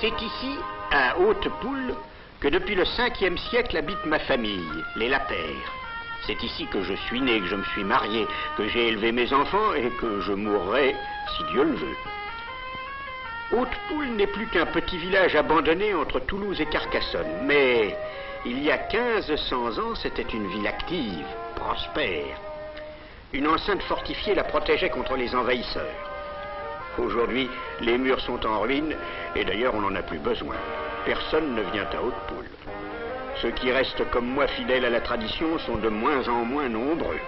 C'est ici, à Haute-Poule, que depuis le 5e siècle habite ma famille, les Lapeyre. C'est ici que je suis né, que je me suis marié, que j'ai élevé mes enfants et que je mourrai, si Dieu le veut. Haute-Poule n'est plus qu'un petit village abandonné entre Toulouse et Carcassonne, mais il y a 1500 ans, c'était une ville active, prospère. Une enceinte fortifiée la protégeait contre les envahisseurs. Aujourd'hui, les murs sont en ruine, et d'ailleurs on n'en a plus besoin. Personne ne vient à Haute-Poule. Ceux qui restent comme moi fidèles à la tradition sont de moins en moins nombreux.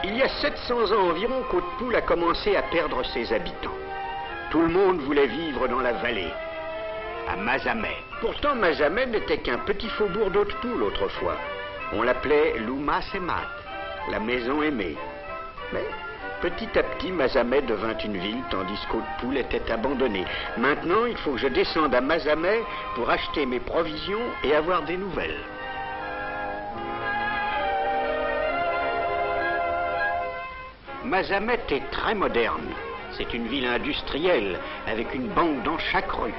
Il y a 700 ans environ qu'Haute-Poule a commencé à perdre ses habitants. Tout le monde voulait vivre dans la vallée, à Mazamet. Pourtant, Mazamet n'était qu'un petit faubourg d'Haute-Poule autrefois. On l'appelait Loumas-et-Mat, la maison aimée. Mais petit à petit, Mazamet devint une ville, tandis qu'Haute-Poule était abandonnée. Maintenant, il faut que je descende à Mazamet pour acheter mes provisions et avoir des nouvelles. Mazamet est très moderne. C'est une ville industrielle, avec une banque dans chaque rue.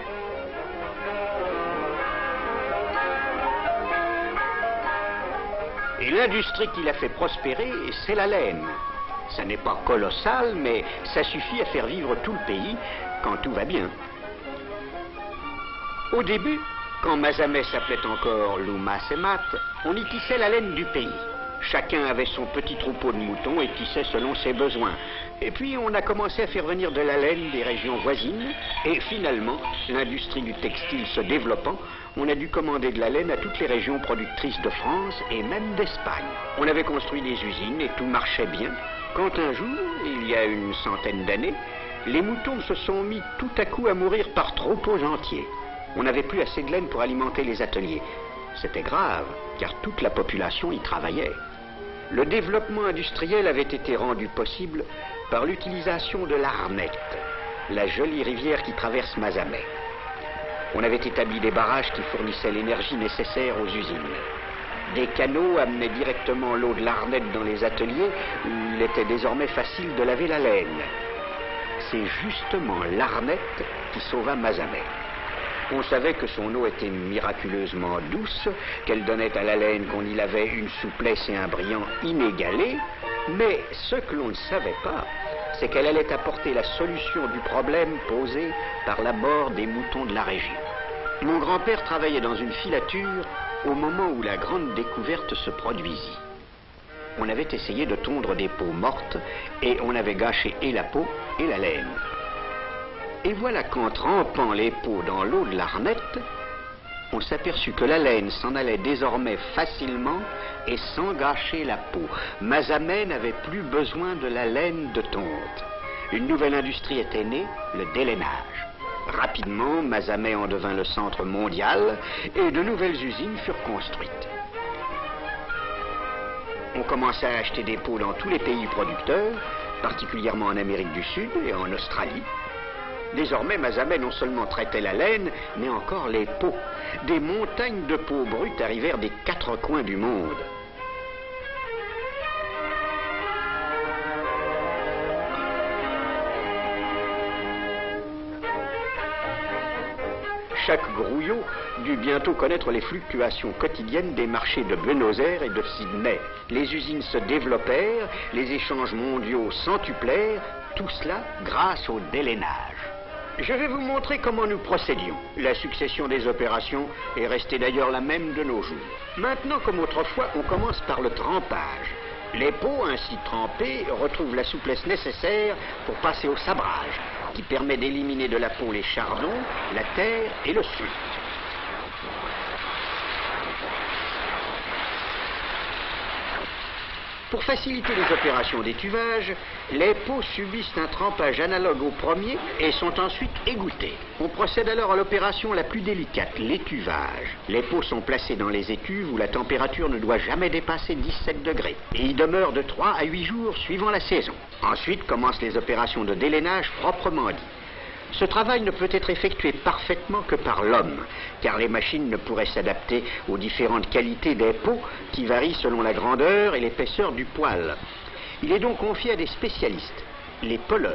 Et l'industrie qui l'a fait prospérer, c'est la laine. Ça n'est pas colossal, mais ça suffit à faire vivre tout le pays quand tout va bien. Au début, quand Mazamet s'appelait encore Loumas-et-Mat, on y tissait la laine du pays. Chacun avait son petit troupeau de moutons et tissait selon ses besoins. Et puis on a commencé à faire venir de la laine des régions voisines. Et finalement, l'industrie du textile se développant, on a dû commander de la laine à toutes les régions productrices de France et même d'Espagne. On avait construit des usines et tout marchait bien. Quand un jour, il y a une centaine d'années, les moutons se sont mis tout à coup à mourir par troupeaux entiers. On n'avait plus assez de laine pour alimenter les ateliers. C'était grave, car toute la population y travaillait. Le développement industriel avait été rendu possible par l'utilisation de l'Arnette, la jolie rivière qui traverse Mazamet. On avait établi des barrages qui fournissaient l'énergie nécessaire aux usines. Des canaux amenaient directement l'eau de l'Arnette dans les ateliers où il était désormais facile de laver la laine. C'est justement l'Arnette qui sauva Mazamet. On savait que son eau était miraculeusement douce, qu'elle donnait à la laine qu'on y lavait une souplesse et un brillant inégalés, mais ce que l'on ne savait pas, c'est qu'elle allait apporter la solution du problème posé par la mort des moutons de la région. Mon grand-père travaillait dans une filature au moment où la grande découverte se produisit. On avait essayé de tondre des peaux mortes et on avait gâché et la peau et la laine. Et voilà qu'en trempant les peaux dans l'eau de l'Arnette, on s'aperçut que la laine s'en allait désormais facilement et sans gâcher la peau. Mazamet n'avait plus besoin de la laine de tonte. Une nouvelle industrie était née, le délainage. Rapidement, Mazamet en devint le centre mondial et de nouvelles usines furent construites. On commença à acheter des peaux dans tous les pays producteurs, particulièrement en Amérique du Sud et en Australie. Désormais, Mazamet non seulement traitait la laine, mais encore les peaux. Des montagnes de peaux brutes arrivèrent des 4 coins du monde. Chaque grouillot dut bientôt connaître les fluctuations quotidiennes des marchés de Buenos Aires et de Sydney. Les usines se développèrent, les échanges mondiaux centuplèrent, tout cela grâce au délainage. Je vais vous montrer comment nous procédions. La succession des opérations est restée d'ailleurs la même de nos jours. Maintenant, comme autrefois, on commence par le trempage. Les peaux ainsi trempées retrouvent la souplesse nécessaire pour passer au sabrage, qui permet d'éliminer de la peau les chardons, la terre et le sucre. Pour faciliter les opérations d'étuvage, les peaux subissent un trempage analogue au premier et sont ensuite égouttées. On procède alors à l'opération la plus délicate, l'étuvage. Les peaux sont placées dans les étuves où la température ne doit jamais dépasser 17 degrés et y demeure de 3 à 8 jours suivant la saison. Ensuite commencent les opérations de délainage proprement dit. Ce travail ne peut être effectué parfaitement que par l'homme, car les machines ne pourraient s'adapter aux différentes qualités des peaux qui varient selon la grandeur et l'épaisseur du poil. Il est donc confié à des spécialistes, les peleurs,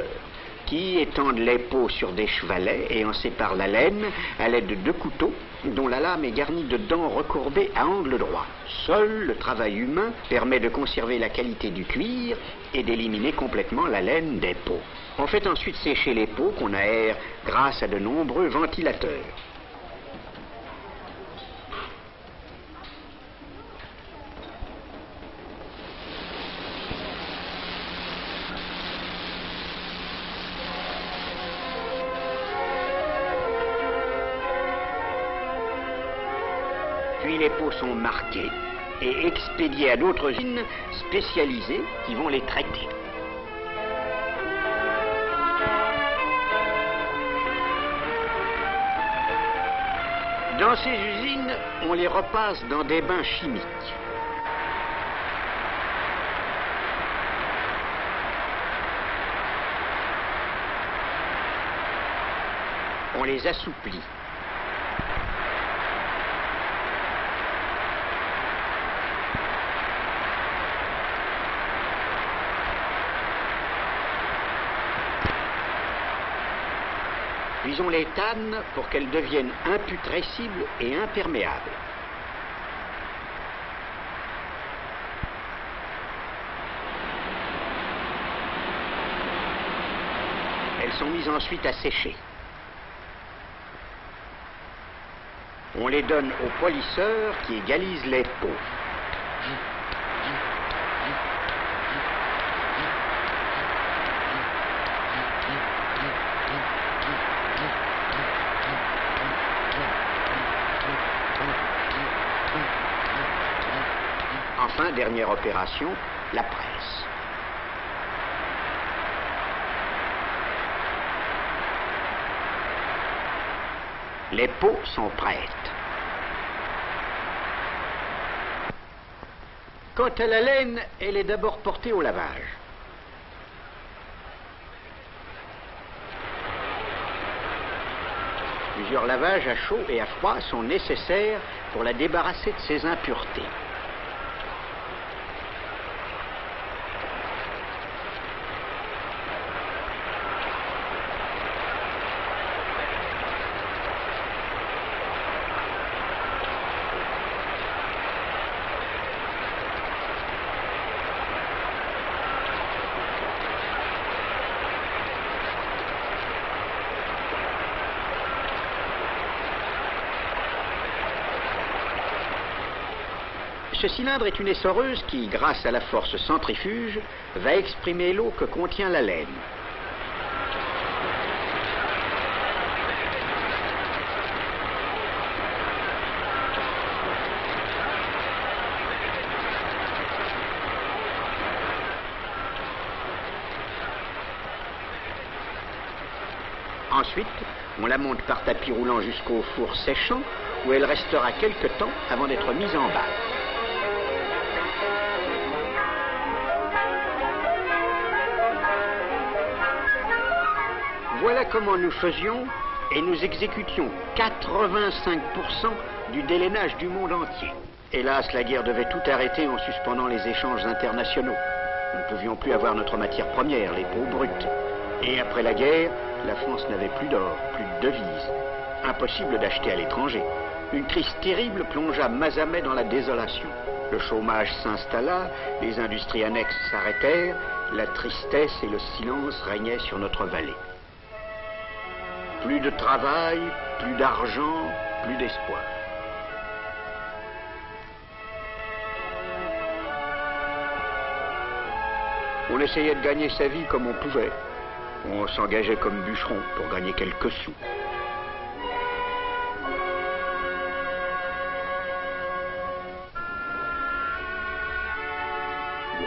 qui étendent les peaux sur des chevalets et en séparent la laine à l'aide de 2 couteaux dont la lame est garnie de dents recourbées à angle droit. Seul le travail humain permet de conserver la qualité du cuir et d'éliminer complètement la laine des peaux. On fait ensuite sécher les peaux qu'on aère grâce à de nombreux ventilateurs. Puis les peaux sont marquées et expédiées à d'autres usines spécialisées qui vont les traiter. Dans ces usines, on les repasse dans des bains chimiques. On les assouplit. Puis on les tanne pour qu'elles deviennent imputrescibles et imperméables. Elles sont mises ensuite à sécher. On les donne aux polisseurs qui égalisent les peaux. Enfin, dernière opération, la presse. Les peaux sont prêtes. Quant à la laine, elle est d'abord portée au lavage. Plusieurs lavages à chaud et à froid sont nécessaires pour la débarrasser de ses impuretés. Ce cylindre est une essoreuse qui, grâce à la force centrifuge, va exprimer l'eau que contient la laine. Ensuite, on la monte par tapis roulant jusqu'au four séchant, où elle restera quelque temps avant d'être mise en bas. Voilà comment nous faisions et nous exécutions 85% du délainage du monde entier. Hélas, la guerre devait tout arrêter en suspendant les échanges internationaux. Nous ne pouvions plus avoir notre matière première, les peaux brutes. Et après la guerre, la France n'avait plus d'or, plus de devises. Impossible d'acheter à l'étranger. Une crise terrible plongea Mazamet dans la désolation. Le chômage s'installa, les industries annexes s'arrêtèrent, la tristesse et le silence régnaient sur notre vallée. Plus de travail, plus d'argent, plus d'espoir. On essayait de gagner sa vie comme on pouvait. On s'engageait comme bûcheron pour gagner quelques sous.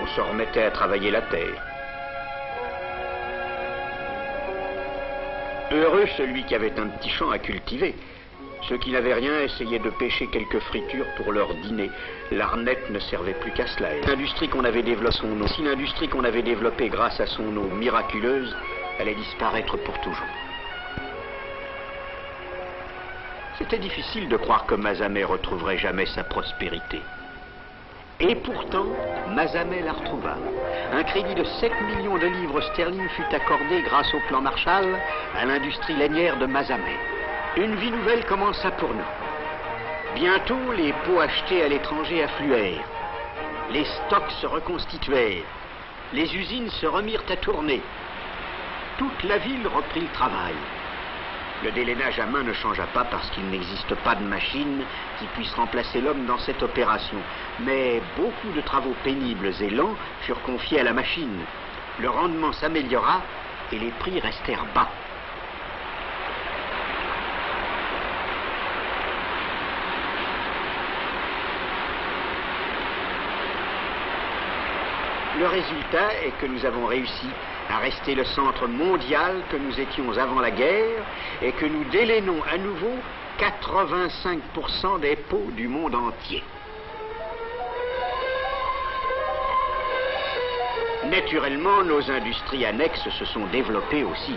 On se remettait à travailler la terre. Heureux celui qui avait un petit champ à cultiver. Ceux qui n'avaient rien essayaient de pêcher quelques fritures pour leur dîner. L'arnette ne servait plus qu'à cela. L'industrie qu'on avait développée, si l'industrie qu'on avait développée grâce à son eau miraculeuse allait disparaître pour toujours. C'était difficile de croire que Mazamet retrouverait jamais sa prospérité. Et pourtant, Mazamet la retrouva. Un crédit de 7 millions de livres sterling fut accordé grâce au plan Marshall à l'industrie lainière de Mazamet. Une vie nouvelle commença pour nous. Bientôt, les pots achetés à l'étranger affluèrent. Les stocks se reconstituèrent. Les usines se remirent à tourner. Toute la ville reprit le travail. Le délainage à main ne changea pas parce qu'il n'existe pas de machine qui puisse remplacer l'homme dans cette opération. Mais beaucoup de travaux pénibles et lents furent confiés à la machine. Le rendement s'améliora et les prix restèrent bas. Le résultat est que nous avons réussi à rester le centre mondial que nous étions avant la guerre et que nous délainons à nouveau 85% des pots du monde entier. Naturellement, nos industries annexes se sont développées aussi.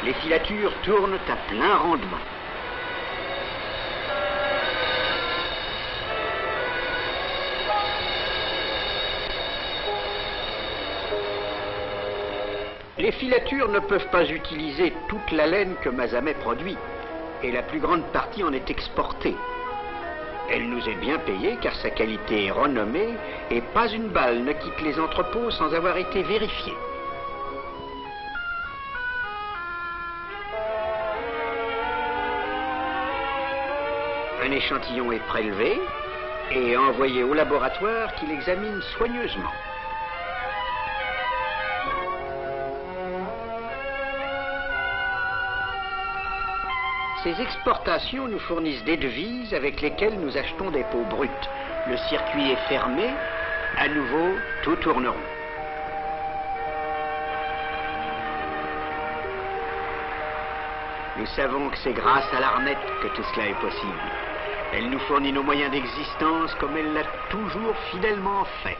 Les filatures tournent à plein rendement. Les filatures ne peuvent pas utiliser toute la laine que Mazamet produit, et la plus grande partie en est exportée. Elle nous est bien payée car sa qualité est renommée et pas une balle ne quitte les entrepôts sans avoir été vérifiée. Un échantillon est prélevé et envoyé au laboratoire qui l'examine soigneusement. Ces exportations nous fournissent des devises avec lesquelles nous achetons des peaux brutes. Le circuit est fermé, à nouveau, tout tourne rond. Nous savons que c'est grâce à l'Arnette que tout cela est possible. Elle nous fournit nos moyens d'existence comme elle l'a toujours fidèlement fait.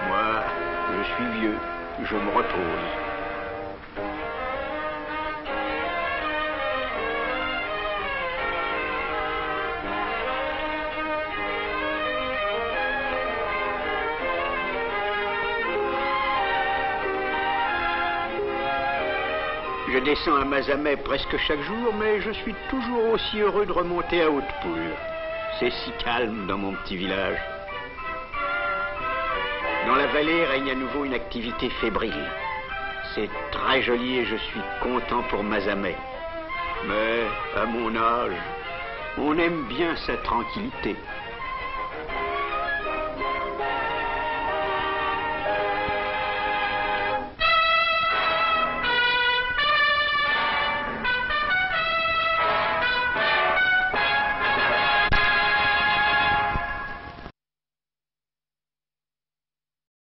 Moi, je suis vieux, je me repose. Je descends à Mazamet presque chaque jour, mais je suis toujours aussi heureux de remonter à Haute-Poule. C'est si calme dans mon petit village. Dans la vallée règne à nouveau une activité fébrile. C'est très joli et je suis content pour Mazamet. Mais, à mon âge, on aime bien sa tranquillité.